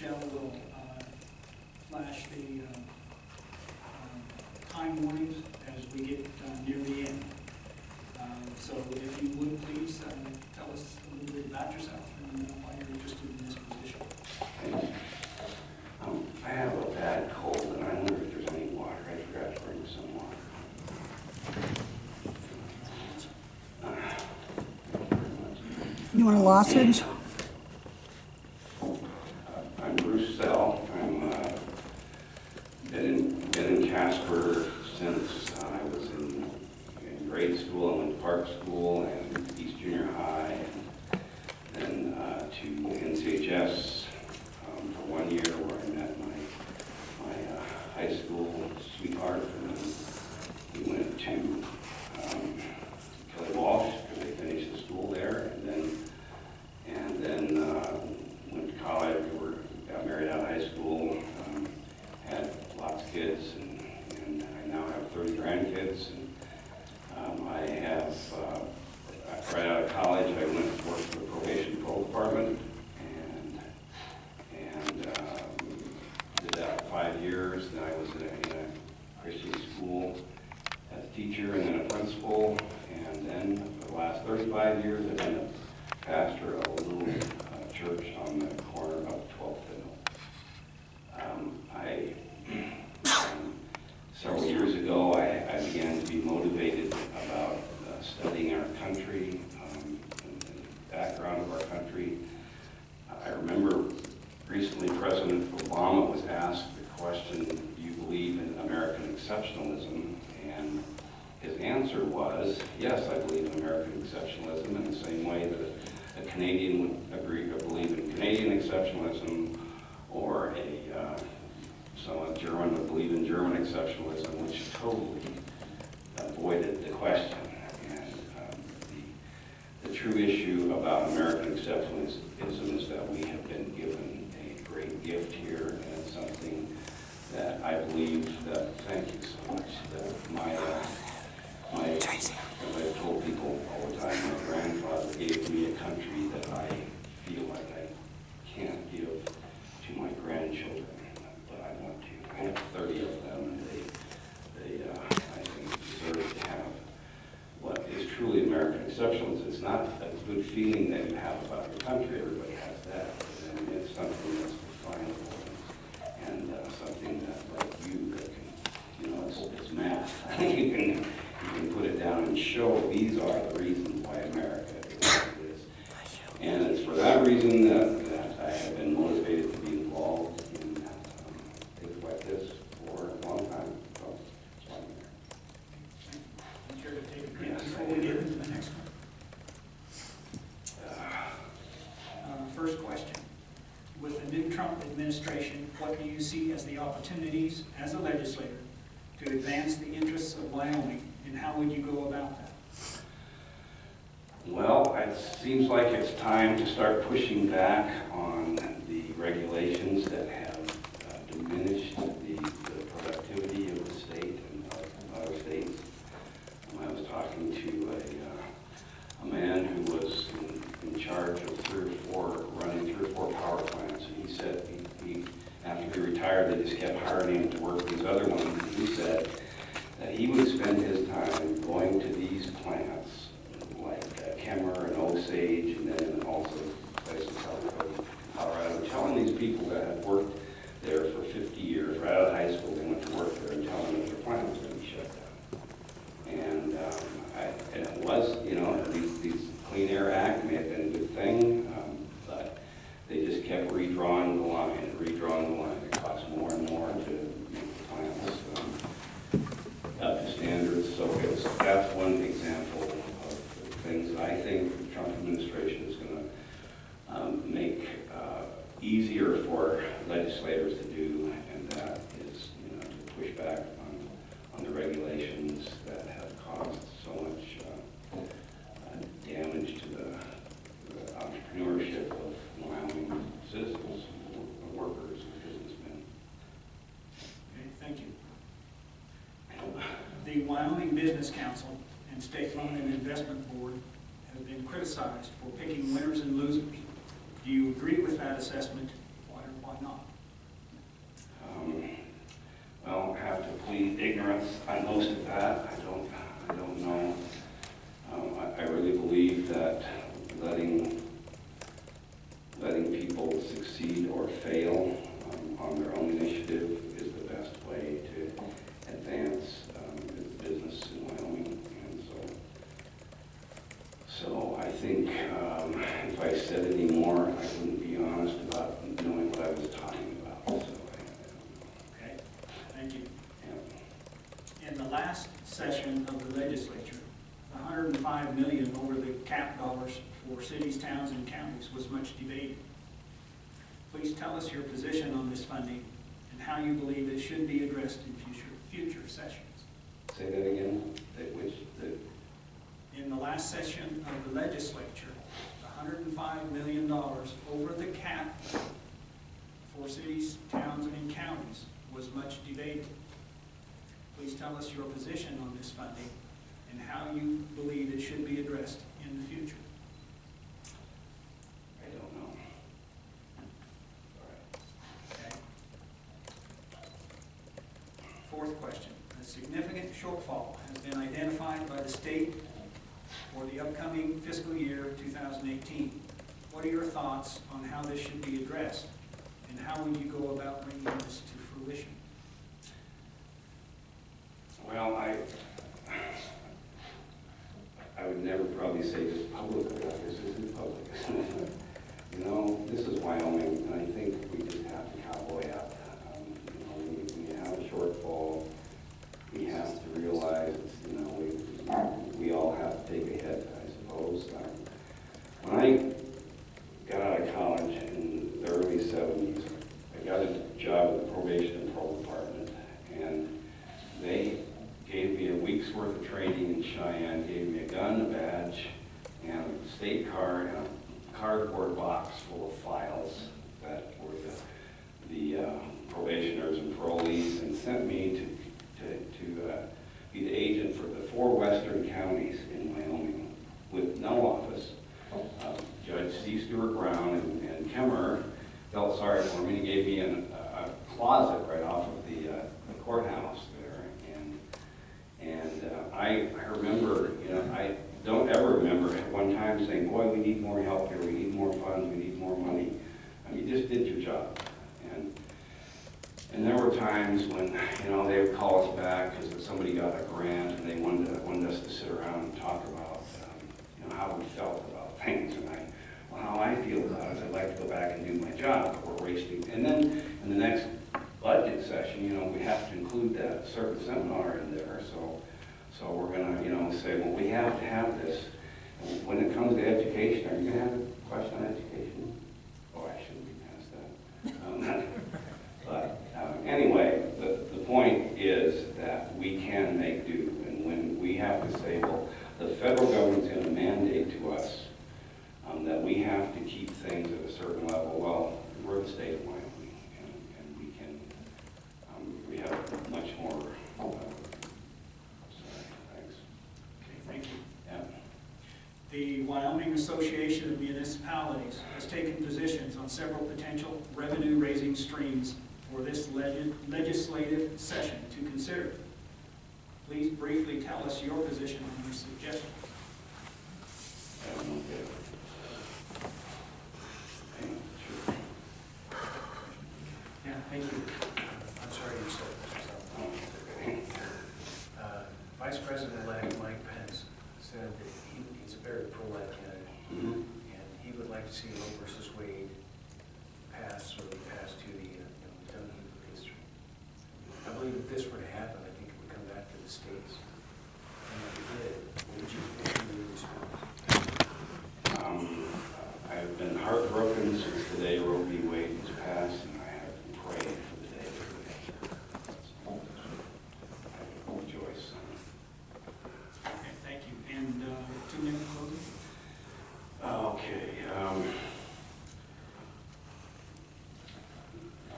Michelle will flash the time warnings as we get near the end. So if you would please tell us a little bit about yourself and why you're interested in this position. I have a bad cold, and I wonder if there's any water. I forgot to bring some water. You want a lozenge? I'm Bruce Sell. I'm been in Casper since I was in grade school. I went to Park School and East Junior High, and then to NCHS for 1 year, where I met my high school sweetheart, and then we went to Kelly Walsh because they finished the school there, and then went to college. Got married out of high school, had lots of kids, and I now have 30 grandkids. And I have right out of college, I went to work for the probation patrol department, and did that for 5 years. Then I was in a Christian school as a teacher and then a principal, and then for the last 35 years I've been a pastor of a little church on the corner of 12th and several years ago I began to be motivated about studying our country, and the background of our country. I remember recently President Obama was asked the question, do you believe in American exceptionalism? And his answer was, yes, I believe in American exceptionalism, in the same way that a Canadian would believe in Canadian exceptionalism, or a German would believe in German exceptionalism, which totally avoided the question. And the true issue about American exceptionalism is that we have been given a great gift here, and it's something that I believe that, thank you so much, that as I've told people all the time, my grandfather gave me a country that I feel like I can't give to my grandchildren, but I want to. I have 30 of them, and they I think, deserve to have what is truly American exceptionalism. It's not a good feeling that you have about your country. Everybody has that. And it's something that's definable, and something that, like you, that can, it's math. you can put it down and show these are the reasons why America is what it is. And it's for that reason that I have been motivated to be involved in things like this for a long time. So, that's why I'm here. I'm sure to take a break before we get into the next one. First question. With the new Trump administration, what do you see as the opportunities as a legislator to advance the interests of Wyoming, and how would you go about that? Well, it seems like it's time to start pushing back on the regulations that have diminished the productivity of the state and of other states. I was talking to a man who was in charge of running three or four power plants, and he said he after he retired, they just kept hiring him to work these other ones. And he said that he would spend his time going to these plants like Kemmer and Osage, and then also places like Colorado, telling these people that had worked there for 50 years, right out of high school, they went to work there, and telling them that their plant was going to be shut down. And it was, these Clean Air Act may have been a good thing, but they just kept redrawing the line. It cost more and more to make the plants up to standards. So that's one example of the things that I think the Trump administration is going to make easier for legislators to do, and that is, to push back on the regulations that have caused so much damage to the entrepreneurship of Wyoming citizens, workers, and businessmen. Okay, thank you. The Wyoming Business Council and State Loan and Investment Board have been criticized for picking winners and losers. Do you agree with that assessment? Why or why not? Well, I have to plead ignorance on most of that. I don't know. I really believe that letting people succeed or fail on their own initiative is the best way to advance business in Wyoming. And so I think if I said any more, I wouldn't be honest about knowing what I was talking about. So I don't know. Okay, thank you. Yeah. In the last session of the legislature, the $105 million over the cap dollars for cities, towns, and counties was much debated. Please tell us your position on this funding and how you believe it should be addressed in future sessions. Say that again? In the last session of the legislature, the $105 million over the cap for cities, towns, and counties was much debated. Please tell us your position on this funding and how you believe it should be addressed in the future. I don't know. Okay. Fourth question. A significant shortfall has been identified by the state for the upcoming fiscal year 2018. What are your thoughts on how this should be addressed, and how would you go about bringing this to fruition? Well, I would never probably say this publicly, because this isn't public. You know, this is Wyoming, and I think we just have to cowboy up. You know, when you have a shortfall, we have to realize, you know, we all have to take a hit, I suppose. When I got out of college in the early 70s, I got a job at the Probation and Parole Department, and they gave me a week's worth of training in Cheyenne, gave me a gun, a badge, and a state card, and a cardboard box full of files that were the probationers and parolees, and sent me to be the agent for the 4 western counties in Wyoming with no office. Judge C. Stewart Brown and Kemmer felt sorry for me and gave me a closet right off of the courthouse there. And I remember, you know, I don't ever remember at one time saying, boy, we need more help here, we need more funds, we need more money. I mean, you just did your job. And there were times when, you know, they would call us back because somebody got a grant and they wanted us to sit around and talk about, you know, how we felt about things. And how I feel about it, I'd like to go back and do my job, but we're wasting. And then in the next budget session, you know, we have to include that certain seminar in there. So we're gonna, you know, say, well, we have to have this. When it comes to education, are you gonna have a question on education? Oh, I shouldn't be past that. Anyway, the point is that we can make do, and when we have to say, well, the federal government's going to mandate to us that we have to keep things at a certain level, well, we're the state of Wyoming, and we can, we have much more, sorry, thanks. Okay, thank you. Yeah. The Wyoming Association of Municipalities has taken positions on several potential revenue-raising streams for this legislative session to consider. Please briefly tell us your position on your suggestions. Yeah, thank you. I'm sorry you said this. Vice President-elect Mike Pence said that he's a very pro-life candidate, Mm-hmm. and he would like to see Roe versus Wade pass to the Dunedin history. I believe if this were to happen, I think it would come back to the states. And if it did, what would you respond? I've been heartbroken since the day Roe v. Wade was passed, and I have been praying for the day that I have rejoice. Okay, thank you. And 2-minute closing? Okay.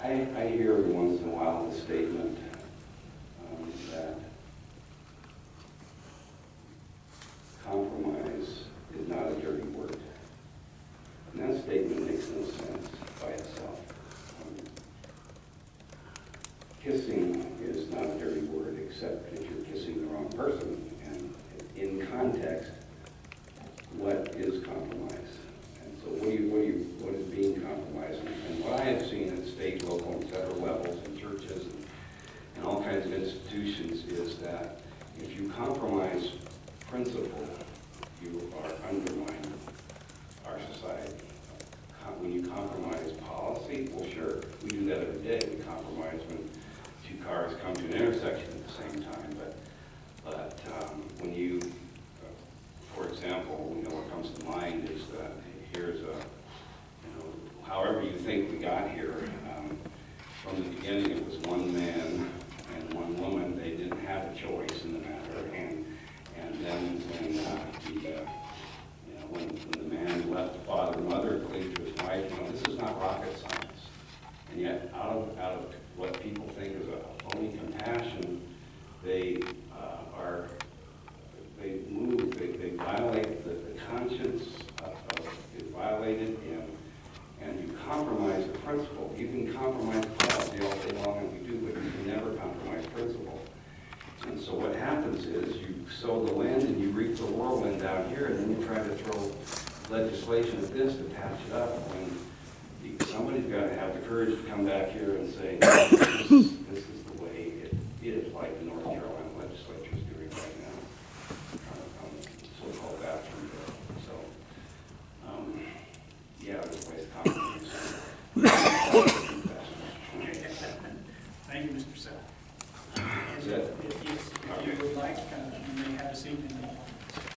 I hear every once in a while the statement that compromise is not a dirty word. And that statement makes no sense by itself. kissing is not a dirty word, except if you're kissing the wrong person. And in context, what is compromise? And so what is being compromised? And what I have seen at state, local, and federal levels in churches and all kinds of institutions is that if you compromise principle, you are undermining our society. When you compromise policy, well, sure, we do that every day. We compromise when two cars come to an intersection at the same time. But when you, for example, what comes to mind is that here's however you think we got here. From the beginning, it was one man and one woman. They didn't have a choice in the matter. And then when the man left the father and mother, cleaved to his wife, this is not rocket science. And yet, out of what people think is a phony compassion, they violate the conscience is violated, and you compromise the principle. You can compromise policy all day long, and we do, but you can never compromise principle. And so what happens is you sow the wind and you reap the whirlwind down here, and then you try to throw legislation at this to patch it up when somebody's got to have the courage to come back here and say, no, this is the way it is, like the North Carolina legislature is doing right now on the so-called bathroom bill. So, yeah, there's ways to compromise. Thank you, Mr. Sell. Is that- If you would like, you may have a seat in the